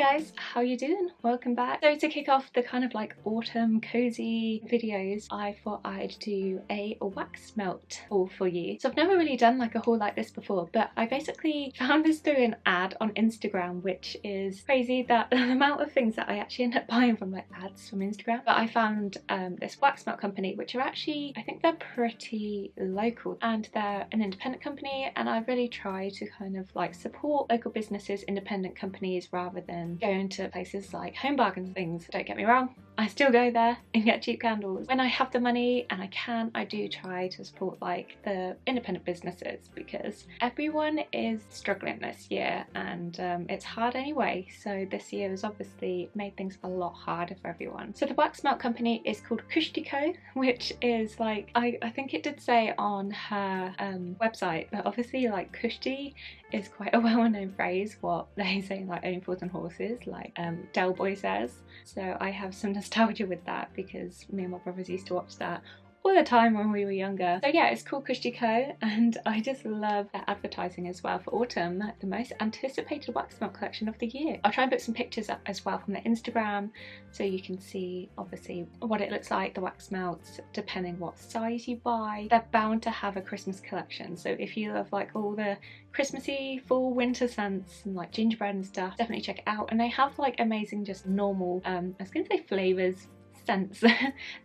guys, how you doing? Welcome back. So to kick off the kind of like autumn cozy videos, I thought I'd do a wax melt haul for you. So I've never really done like a haul like this before, but I basically found this through an ad on Instagram, which is crazy that the amount of things that I actually end up buying from like ads from Instagram. But I found this wax melt company, which are actually, I think they're pretty local and they're an independent company, and I really try to kind of like support local businesses, independent companies, rather than going to places like Home Bargains and things. Don't get me wrong, I still go there and get cheap candles. When I have the money and I can, I do try to support like the independent businesses because everyone is struggling this year, and it's hard anyway. So this year has obviously made things a lot harder for everyone. So the wax melt company is called Cushty Co, which is like, I think it did say on her website, but obviously like Cushty is quite a well-known phrase, what they say like Only Fools and Horses, like Del Boy says. So I have some nostalgia with that because me and my brothers used to watch that all the time when we were younger. So yeah, it's called Cushty Co, and I just love their advertising as well for autumn, the most anticipated wax melt collection of the year. I'll try and put some pictures up as well from their Instagram so you can see obviously what it looks like, the wax melts, depending what size you buy. They're bound to have a Christmas collection, so if you love like all the Christmassy fall winter scents and like gingerbread and stuff, definitely check it out. And they have like amazing just normal I was gonna say flavors, scents,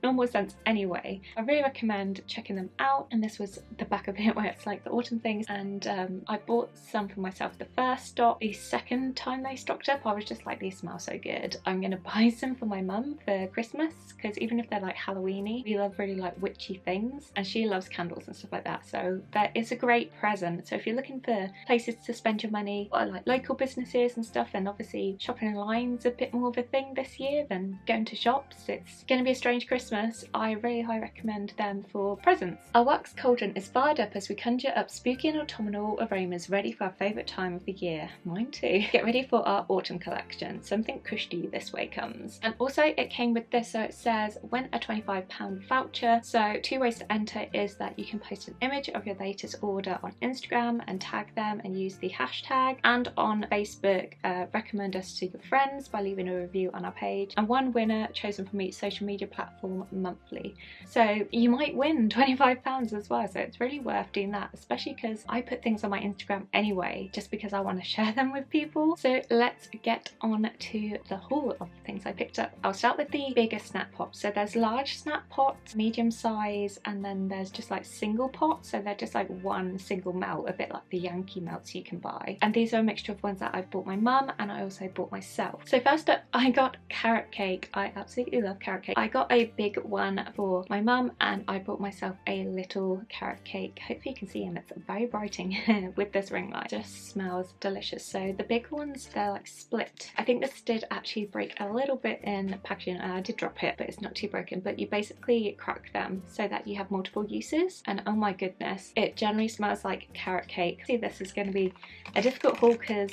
normal scents anyway. I really recommend checking them out. And this was the back of it where it's like the autumn things, and I bought some for myself the first stock. The second time they stocked up, I was just like, these smell so good, I'm gonna buy some for my mum for Christmas, because even if they're like Halloweeny, we love really like witchy things and she loves candles and stuff like that, so that is a great present. So if you're looking for places to spend your money, or like local businesses and stuff, then obviously shopping in line's a bit more of a thing this year than going to shops. It's gonna be a strange Christmas. I really highly recommend them for presents. Our wax cauldron is fired up as we conjure up spooky and autumnal aromas ready for our favourite time of the year. Mine too. Get ready for our autumn collection. Something Cushty this way comes. And also it came with this, so it says win a £25 voucher. So 2 ways to enter is that you can post an image of your latest order on Instagram and tag them and use the hashtag, and on Facebook recommend us to your friends by leaving a review on our page, and one winner chosen from each social media platform monthly. So you might win £25 as well, so it's really worth doing that, especially because I put things on my Instagram anyway just because I want to share them with people. So let's get on to the haul of the things I picked up. I'll start with the bigger snap pots. So there's large snap pots, medium size, and then there's just like single pots, so they're just like one single melt, a bit like the Yankee melts you can buy. And these are a mixture of ones that I've bought my mum and I also bought myself. So first up, I got carrot cake. I absolutely love carrot cake. I got a big one for my mum and I bought myself a little carrot cake. Hopefully you can see, and it's very brighting with this ring light. Just smells delicious. So the big ones, they're like split. I think this did actually break a little bit in packaging, and I did drop it, but it's not too broken. But you basically crack them so that you have multiple uses, and oh my goodness, it generally smells like carrot cake. See, this is going to be a difficult haul because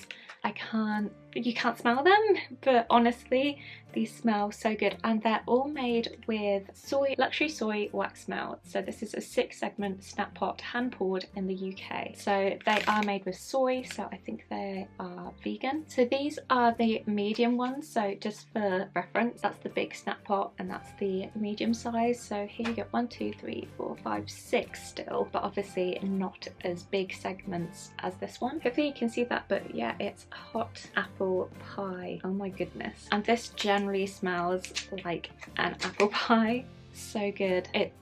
you can't smell them, but honestly these smell so good, and they're all made with luxury soy wax melt. So this is a 6-segment snap pot, hand poured in the UK. So they are made with soy, so I think they are vegan. So these are the medium ones, so just for reference, that's the big snap pot and that's the medium size. So here you get 1, 2, 3, 4, 5, 6 still, but obviously not as big segments as this one. Hopefully you can see that, but yeah, it's hot apple pie. Oh my goodness. And this generally smells like an apple pie. So good. It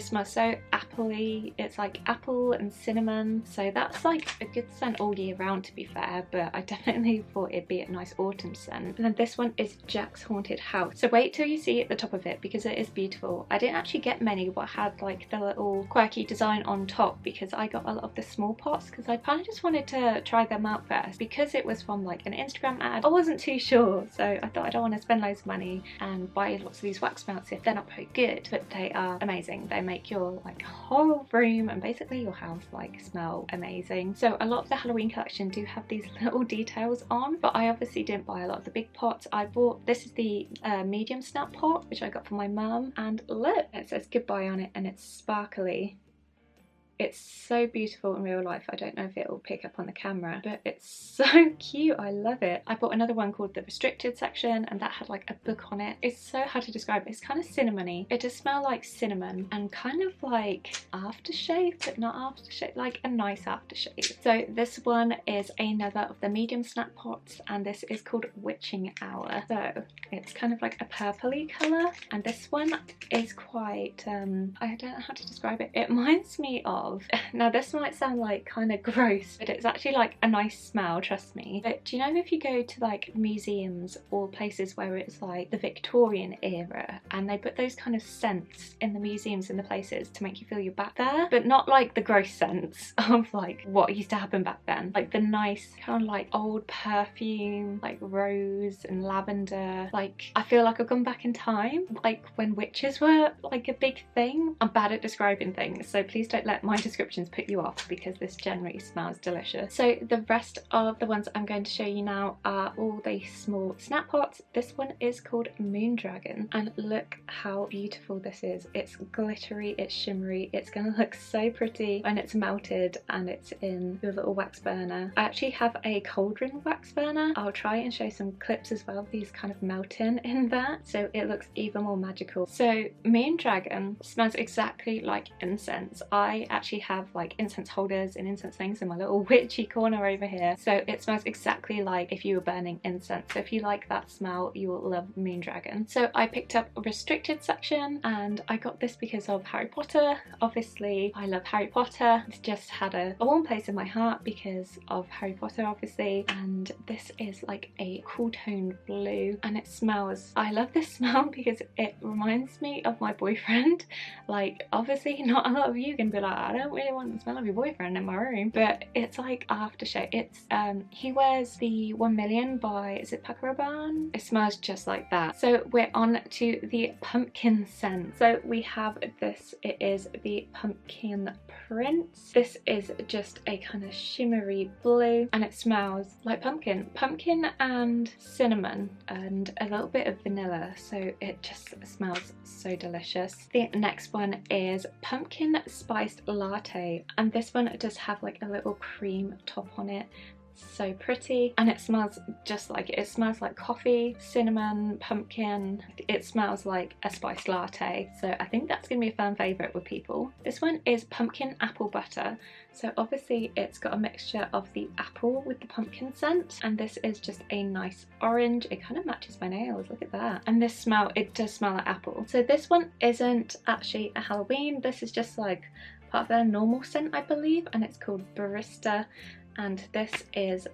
smells so appley. It's like apple and cinnamon, so that's like a good scent all year round, to be fair, but I definitely thought it'd be a nice autumn scent. And then this one is Jack's Haunted House. So wait till you see at the top of it because it is beautiful. I didn't actually get many what had like the little quirky design on top because I got a lot of the small pots because I kind of just wanted to try them out first. Because it was from like an Instagram ad, I wasn't too sure, so I thought I don't want to spend loads of money and buy lots of these wax melts if they're not very good. But they are amazing. They make your like whole room and basically your house like smell amazing. So a lot of the Halloween collection do have these little details on, but I obviously didn't buy a lot of the big pots. I bought, this is the medium snap pot which I got from my mum, and look, it says goodbye on it and it's sparkly. It's so beautiful in real life. I don't know if it will pick up on the camera, but it's so cute. I love it. I bought another one called the restricted section, and that had like a book on it. It's so hard to describe. It's kind of cinnamony. It does smell like cinnamon and kind of like aftershave, but not aftershave, like a nice aftershave. So this one is another of the medium snack pots, and this is called Witching Hour. So it's kind of like a purpley colour, and this one is quite I don't know how to describe it. It reminds me of, now this might sound like kind of gross, but it's actually like a nice smell, trust me. But do you know if you go to like museums or places where it's like the Victorian era, and they put those kind of scents in the museums and the places to make you feel you're back there, but not like the gross scents of like what used to happen back then, like the nice kind of like old perfume, like rose and lavender. Like I feel like I've gone back in time, like when witches were like a big thing. I'm bad at describing things, so please don't let my descriptions put you off, because this generally smells delicious. So the rest of the ones I'm going to show you now are all the small snap pots. This one is called Moondragon, and look how beautiful this is. It's glittery, it's shimmery, it's gonna look so pretty when it's melted and it's in your little wax burner. I actually have a cauldron wax burner. I'll try and show some clips as well of these kind of melting in that, so it looks even more magical. So Moondragon smells exactly like incense. I actually have like incense holders and incense things in my little witchy corner over here, so it smells exactly like if you were burning incense. So if you like that smell, you will love Moondragon. So I picked up a restricted section, and I got this because of Harry Potter. Obviously I love Harry Potter. It's just had a warm place in my heart because of Harry Potter, obviously. And this is like a cool toned blue, and it smells, I love this smell because it reminds me of my boyfriend. Like obviously not a lot of you can be like, I don't really want the smell of your boyfriend in my room, but it's like aftershave. It's he wears the 1 Million by, is it Paco Rabanne? It smells just like that. So we're on to the pumpkin scent. So we have this, it is the Pumpkin Prince. This is just a kind of shimmery blue, and it smells like pumpkin and cinnamon and a little bit of vanilla, so it just smells so delicious. The next one is Pumpkin Spiced Latte, and this one does have like a little cream top on it. So pretty, and it smells just like it smells like coffee, cinnamon, pumpkin. It smells like a spiced latte, so I think that's gonna be a fan favorite with people. This one is Pumpkin Apple Butter. So obviously it's got a mixture of the apple with the pumpkin scent, and this is just a nice orange. It kind of matches my nails, look at that. And this smell, it does smell like apple. So this one isn't actually a Halloween, this is just like part of their normal scent, I believe, and it's called Barista. And this is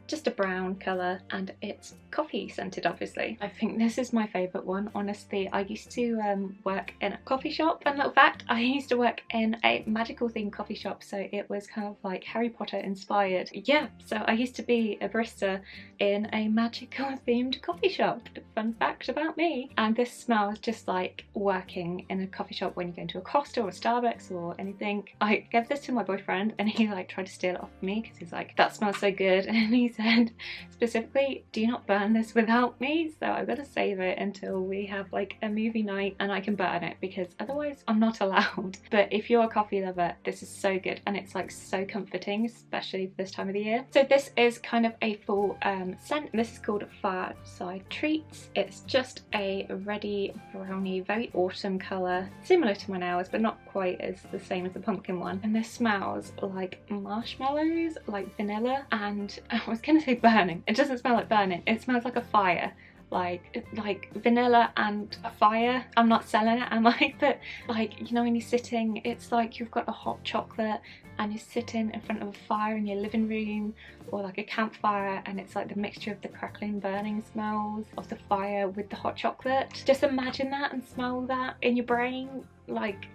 just a brown colour, and it's coffee scented, obviously. I think this is my favourite one, honestly. I used to work in a coffee shop, and little fact, I used to work in a magical themed coffee shop, so it was kind of like Harry Potter inspired. Yeah, so I used to be a barista in a magical themed coffee shop. Fun fact about me. And this smells just like working in a coffee shop when you go into a Costa or a Starbucks or anything. I gave this to my boyfriend, and he like tried to steal it off me because he's like, that smells so good, and he said specifically, do not burn this without me, so I've got to save it until we have like a movie night and I can burn it, because otherwise I'm not allowed. But if you're a coffee lover, this is so good, and it's like so comforting, especially for this time of the year. So this is kind of a full scent. This is called Fireside Treats. It's just a reddy browny, very autumn colour, similar to my nails but not quite as the same as the pumpkin one. And this smells like marshmallows, like vanilla, and I was gonna say burning. It doesn't smell like burning, it smells like a fire. Like vanilla and a fire. I'm not selling it, am I? But like, you know, when you're sitting, it's like you've got a hot chocolate and you're sitting in front of a fire in your living room, or like a campfire, and it's like the mixture of the crackling burning smells of the fire with the hot chocolate. Just imagine that and smell that in your brain. Like,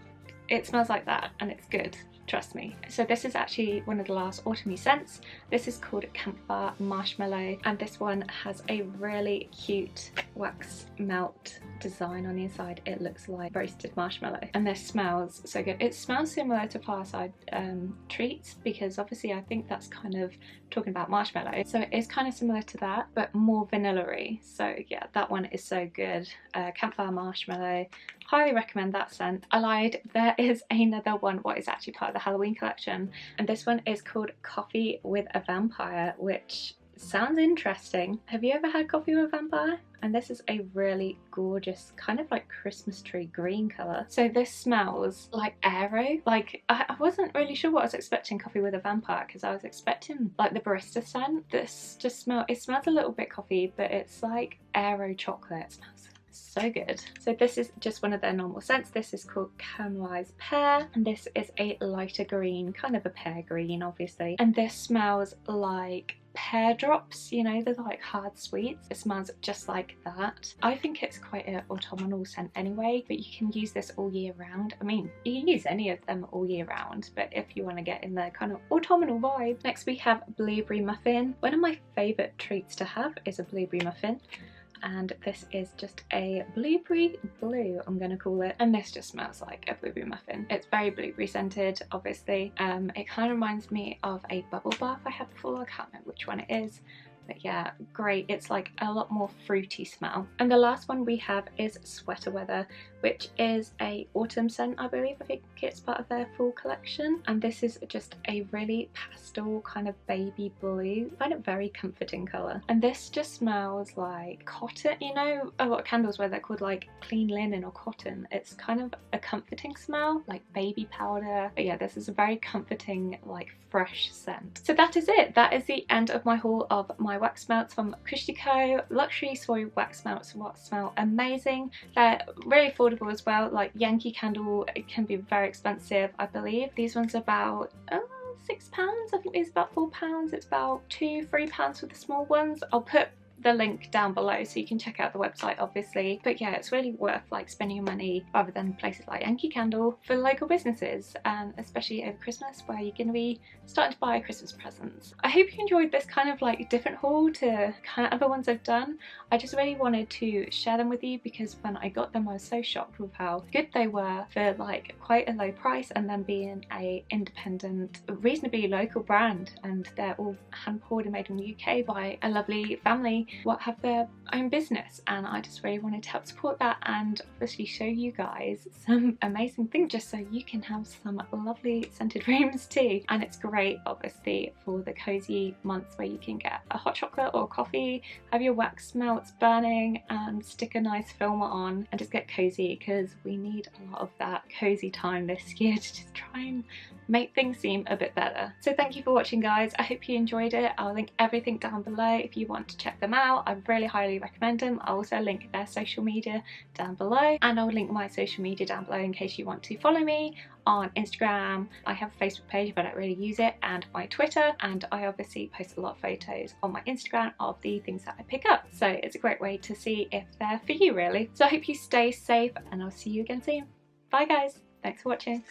it smells like that, and it's good, trust me. So this is actually one of the last autumny scents. This is called Camphor Marshmallow, and this one has a really cute wax melt design on the inside. It looks like roasted marshmallow, and this smells so good. It smells similar to Fireside Treats, because obviously I think that's kind of talking about marshmallow, so it is kind of similar to that but more vanilla-y. So yeah, that one is so good. Camphor Marshmallow, Highly recommend that scent. I lied, there is another one what is actually part of the Halloween collection, and this one is called Coffee with a Vampire, which sounds interesting. Have you ever had coffee with a vampire? And this is a really gorgeous kind of like Christmas tree green colour. So this smells like aero. Like I wasn't really sure what I was expecting coffee with a vampire, because I was expecting like the barista scent. This just smells a little bit coffee, but it's like aero chocolate. It smells so good. So this is just one of their normal scents. This is called Carmelized Pear, and this is a lighter green, kind of a pear green obviously, and this smells like pear drops, you know, they're like hard sweets. It smells just like that. I think it's quite an autumnal scent anyway, but you can use this all year round. I mean, you can use any of them all year round, but if you want to get in the kind of autumnal vibe. Next we have Blueberry Muffin. One of my favourite treats to have is a blueberry muffin, and this is just a blueberry blue, I'm gonna call it, and this just smells like a blueberry muffin. It's very blueberry scented obviously. It kind of reminds me of a bubble bath I had before. I can't remember which one it is, but yeah, great. It's like a lot more fruity smell. And the last one we have is Sweater Weather, which is a autumn scent, I believe. I think it's part of their fall collection, and this is just a really pastel kind of baby blue. I find it very comforting colour, and this just smells like cotton. You know, a lot of candles where they're called like clean linen or cotton, it's kind of a comforting smell, like baby powder. But yeah, this is a very comforting, like fresh scent. So that is it. That is the end of my haul of my wax melts from Cushty Co. Luxury soy wax melts, what smell amazing. They're really affordable as well. Like Yankee Candle, it can be very expensive, I believe. These ones are about £6. I think these are about £4. It's about £2–3 for the small ones. I'll put the link down below so you can check out the website obviously. But yeah, it's really worth like spending your money rather than places like Yankee Candle for local businesses, and especially over Christmas where you're going to be starting to buy Christmas presents. I hope you enjoyed this kind of like different haul to kind of other ones I've done. I just really wanted to share them with you because when I got them I was so shocked with how good they were for like quite a low price, and then being a independent, reasonably local brand, and they're all hand poured and made in the UK by a lovely family what have their own business, and I just really wanted to help support that and obviously show you guys some amazing things just so you can have some lovely scented rooms too. And it's great obviously for the cozy months where you can get a hot chocolate or coffee, have your wax melts burning and stick a nice filmer on and just get cozy, because we need a lot of that cozy time this year to just try and make things seem a bit better. So thank you for watching guys. I hope you enjoyed it. I'll link everything down below if you want to check them out. I really highly recommend them. I'll also link their social media down below, and I'll link my social media down below in case you want to follow me on Instagram. I have a Facebook page but I don't really use it, and my Twitter, and I obviously post a lot of photos on my Instagram of the things that I pick up, so it's a great way to see if they're for you really. So I hope you stay safe and I'll see you again soon. Bye guys, thanks for watching.